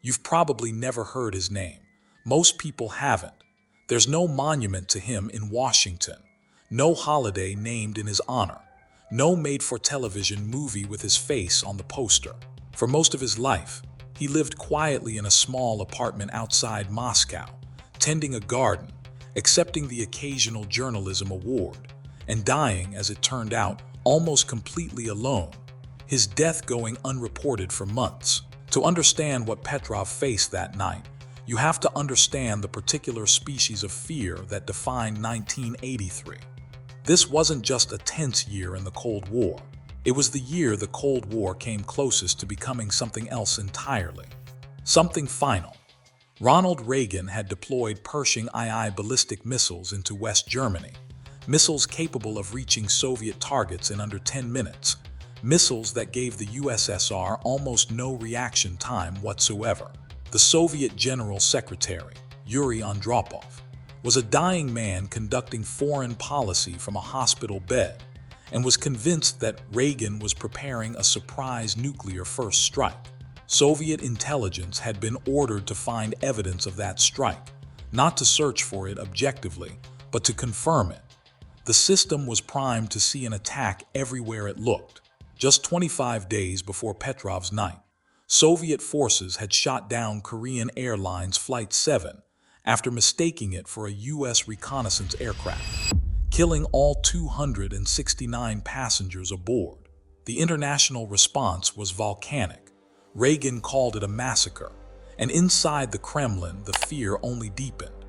You've probably never heard his name. Most people haven't. There's no monument to him in Washington, no holiday named in his honor, no made-for-television movie with his face on the poster. For most of his life, he lived quietly in a small apartment outside Moscow, tending a garden, accepting the occasional journalism award, and dying, as it turned out, almost completely alone, his death going unreported for months. To understand what Petrov faced that night, you have to understand the particular species of fear that defined 1983. This wasn't just a tense year in the Cold War. It was the year the Cold War came closest to becoming something else entirely. Something final. Ronald Reagan had deployed Pershing II ballistic missiles into West Germany, missiles capable of reaching Soviet targets in under 10 minutes, missiles that gave the USSR almost no reaction time whatsoever. The Soviet General Secretary, Yuri Andropov, was a dying man conducting foreign policy from a hospital bed and was convinced that Reagan was preparing a surprise nuclear first strike. Soviet intelligence had been ordered to find evidence of that strike, not to search for it objectively, but to confirm it. The system was primed to see an attack everywhere it looked. Just 25 days before Petrov's night, Soviet forces had shot down Korean Airlines Flight 7 after mistaking it for a U.S. reconnaissance aircraft, killing all 269 passengers aboard. The international response was volcanic. Reagan called it a massacre, and inside the Kremlin, the fear only deepened.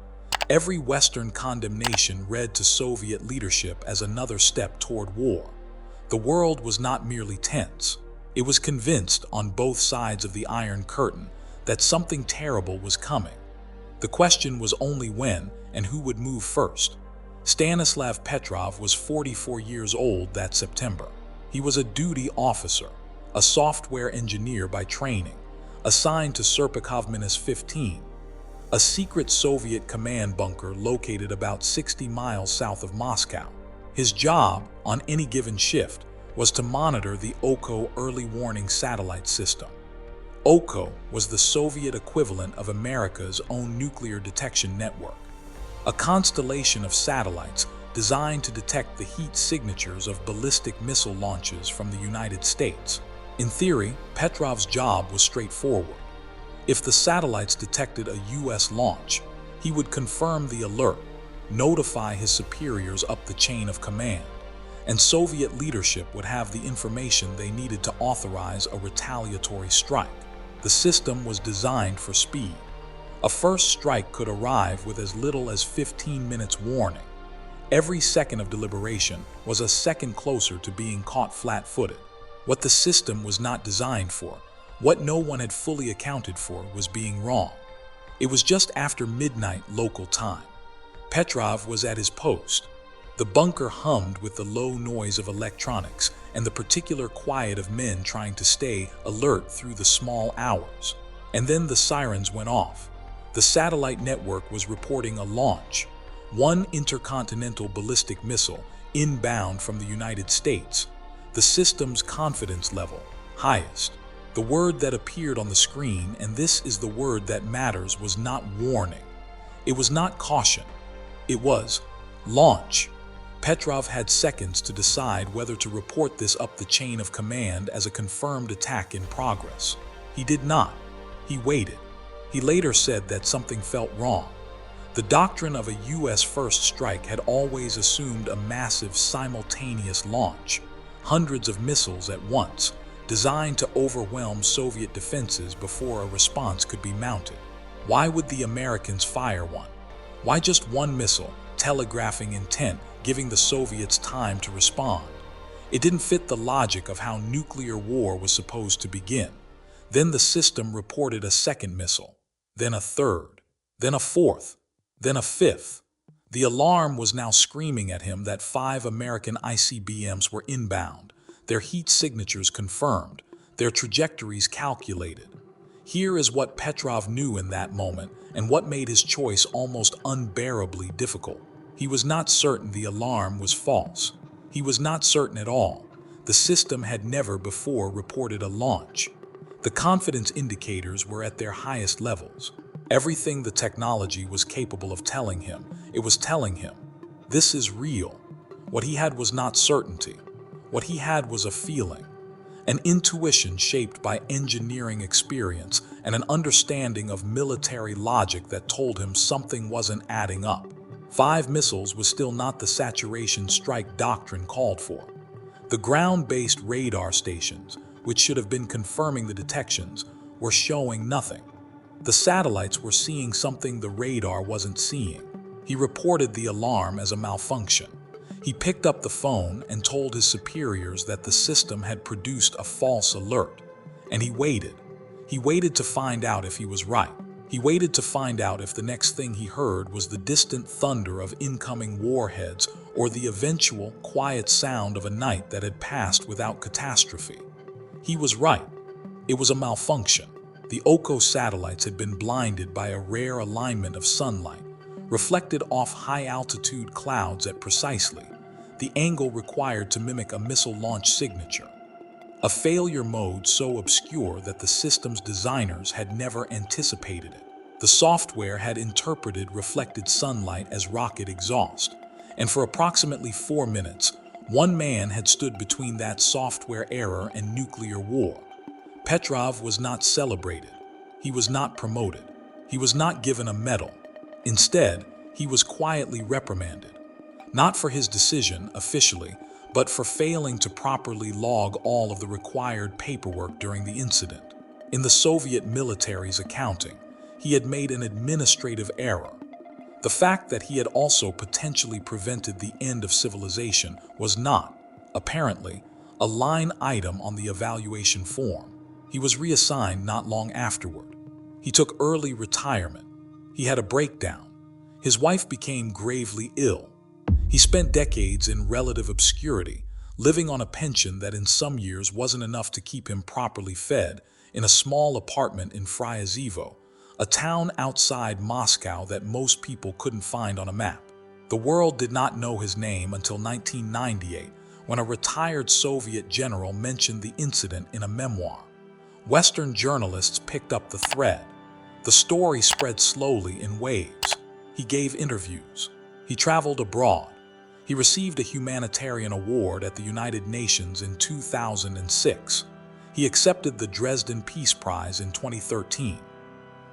Every Western condemnation read to Soviet leadership as another step toward war. The world was not merely tense. It was convinced on both sides of the Iron Curtain that something terrible was coming. The question was only when and who would move first. Stanislav Petrov was 44 years old that September. He was a duty officer, a software engineer by training, assigned to Serpukhov-15, a secret Soviet command bunker located about 60 miles south of Moscow. His job, on any given shift, was to monitor the OKO early warning satellite system. OKO was the Soviet equivalent of America's own nuclear detection network, a constellation of satellites designed to detect the heat signatures of ballistic missile launches from the United States. In theory, Petrov's job was straightforward. If the satellites detected a U.S. launch, he would confirm the alert, notify his superiors up the chain of command, and Soviet leadership would have the information they needed to authorize a retaliatory strike. The system was designed for speed. A first strike could arrive with as little as 15 minutes warning. Every second of deliberation was a second closer to being caught flat-footed. What the system was not designed for, what no one had fully accounted for, was being wrong. It was just after midnight local time. Petrov was at his post. The bunker hummed with the low noise of electronics and the particular quiet of men trying to stay alert through the small hours. And then the sirens went off. The satellite network was reporting a launch, one intercontinental ballistic missile inbound from the United States. The system's confidence level, highest. The word that appeared on the screen, and this is the word that matters, was not warning. It was not caution. It was launch. Petrov had seconds to decide whether to report this up the chain of command as a confirmed attack in progress. He did not. He waited. He later said that something felt wrong. The doctrine of a U.S. first strike had always assumed a massive simultaneous launch, hundreds of missiles at once, designed to overwhelm Soviet defenses before a response could be mounted. Why would the Americans fire one? Why just one missile, telegraphing intent, giving the Soviets time to respond? It didn't fit the logic of how nuclear war was supposed to begin. Then the system reported a second missile, then a third, then a fourth, then a fifth. The alarm was now screaming at him that 5 American ICBMs were inbound, their heat signatures confirmed, their trajectories calculated. Here is what Petrov knew in that moment, and what made his choice almost unbearably difficult. He was not certain the alarm was false. He was not certain at all. The system had never before reported a launch. The confidence indicators were at their highest levels. Everything the technology was capable of telling him, it was telling him, this is real. What he had was not certainty. What he had was a feeling, an intuition shaped by engineering experience and an understanding of military logic that told him something wasn't adding up. 5 missiles was still not the saturation strike doctrine called for. The ground-based radar stations, which should have been confirming the detections, were showing nothing. The satellites were seeing something the radar wasn't seeing. He reported the alarm as a malfunction. He picked up the phone and told his superiors that the system had produced a false alert. And he waited. He waited to find out if he was right. He waited to find out if the next thing he heard was the distant thunder of incoming warheads or the eventual quiet sound of a night that had passed without catastrophe. He was right. It was a malfunction. The Oko satellites had been blinded by a rare alignment of sunlight, reflected off high-altitude clouds at precisely the angle required to mimic a missile launch signature. A failure mode so obscure that the system's designers had never anticipated it. The software had interpreted reflected sunlight as rocket exhaust, and for approximately 4 minutes, one man had stood between that software error and nuclear war. Petrov was not celebrated. He was not promoted. He was not given a medal. Instead, he was quietly reprimanded. Not for his decision, officially, but for failing to properly log all of the required paperwork during the incident. In the Soviet military's accounting, he had made an administrative error. The fact that he had also potentially prevented the end of civilization was not, apparently, a line item on the evaluation form. He was reassigned not long afterward. He took early retirement. He had a breakdown. His wife became gravely ill. He spent decades in relative obscurity, living on a pension that in some years wasn't enough to keep him properly fed, in a small apartment in Fryazevo, a town outside Moscow that most people couldn't find on a map. The world did not know his name until 1998, when a retired Soviet general mentioned the incident in a memoir. Western journalists picked up the thread. The story spread slowly in waves. He gave interviews. He traveled abroad. He received a humanitarian award at the United Nations in 2006. He accepted the Dresden Peace Prize in 2013.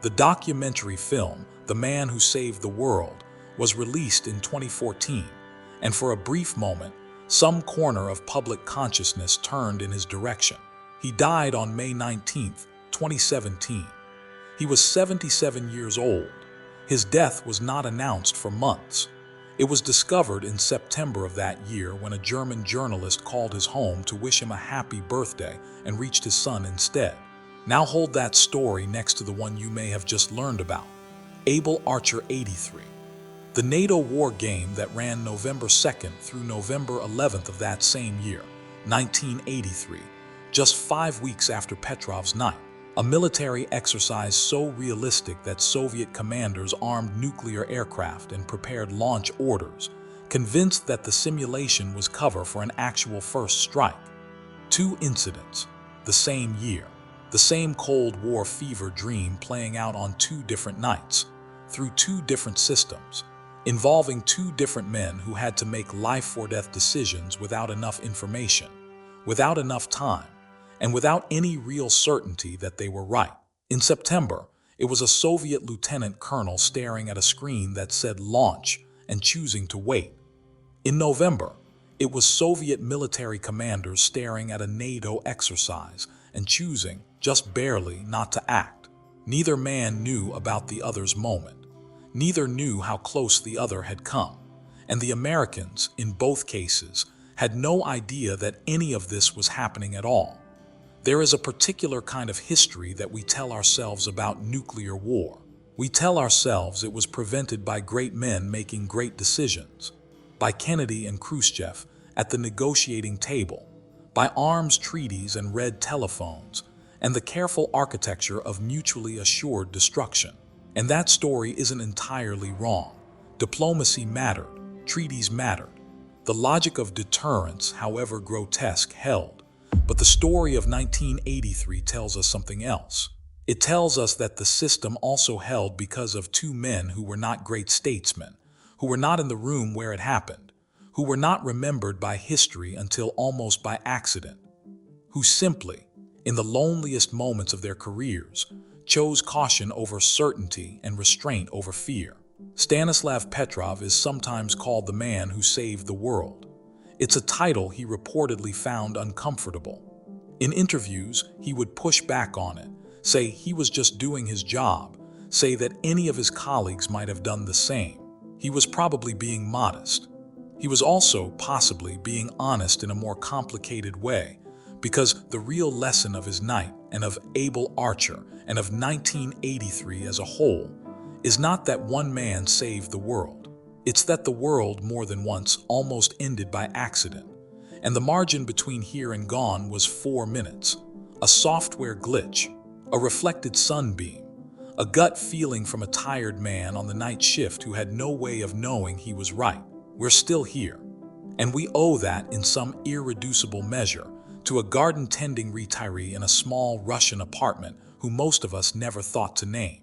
The documentary film, The Man Who Saved the World, was released in 2014, and for a brief moment, some corner of public consciousness turned in his direction. He died on May 19, 2017. He was 77 years old. His death was not announced for months. It was discovered in September of that year when a German journalist called his home to wish him a happy birthday and reached his son instead. Now hold that story next to the one you may have just learned about. Able Archer 83. The NATO war game that ran November 2nd through November 11th of that same year, 1983, just 5 weeks after Petrov's night. A military exercise so realistic that Soviet commanders armed nuclear aircraft and prepared launch orders, convinced that the simulation was cover for an actual first strike. 2 incidents, the same year, the same Cold War fever dream playing out on 2 different nights, through 2 different systems, involving 2 different men who had to make life-or-death decisions without enough information, without enough time, and without any real certainty that they were right. In September, it was a Soviet lieutenant colonel staring at a screen that said launch and choosing to wait. In November, it was Soviet military commanders staring at a NATO exercise and choosing, just barely, not to act. Neither man knew about the other's moment. Neither knew how close the other had come. And the Americans, in both cases, had no idea that any of this was happening at all. There is a particular kind of history that we tell ourselves about nuclear war. We tell ourselves it was prevented by great men making great decisions, by Kennedy and Khrushchev at the negotiating table, by arms treaties and red telephones, and the careful architecture of mutually assured destruction. And that story isn't entirely wrong. Diplomacy mattered, treaties mattered. The logic of deterrence, however grotesque, held. But the story of 1983 tells us something else. It tells us that the system also held because of two men who were not great statesmen, who were not in the room where it happened, who were not remembered by history until almost by accident, who simply, in the loneliest moments of their careers, chose caution over certainty and restraint over fear. Stanislav Petrov is sometimes called the man who saved the world. It's a title he reportedly found uncomfortable. In interviews, he would push back on it, say he was just doing his job, say that any of his colleagues might have done the same. He was probably being modest. He was also possibly being honest in a more complicated way, because the real lesson of his night and of Abel Archer and of 1983 as a whole is not that one man saved the world. It's that the world more than once almost ended by accident, and the margin between here and gone was 4 minutes, a software glitch, a reflected sunbeam, a gut feeling from a tired man on the night shift who had no way of knowing he was right. We're still here, and we owe that in some irreducible measure to a garden-tending retiree in a small Russian apartment who most of us never thought to name.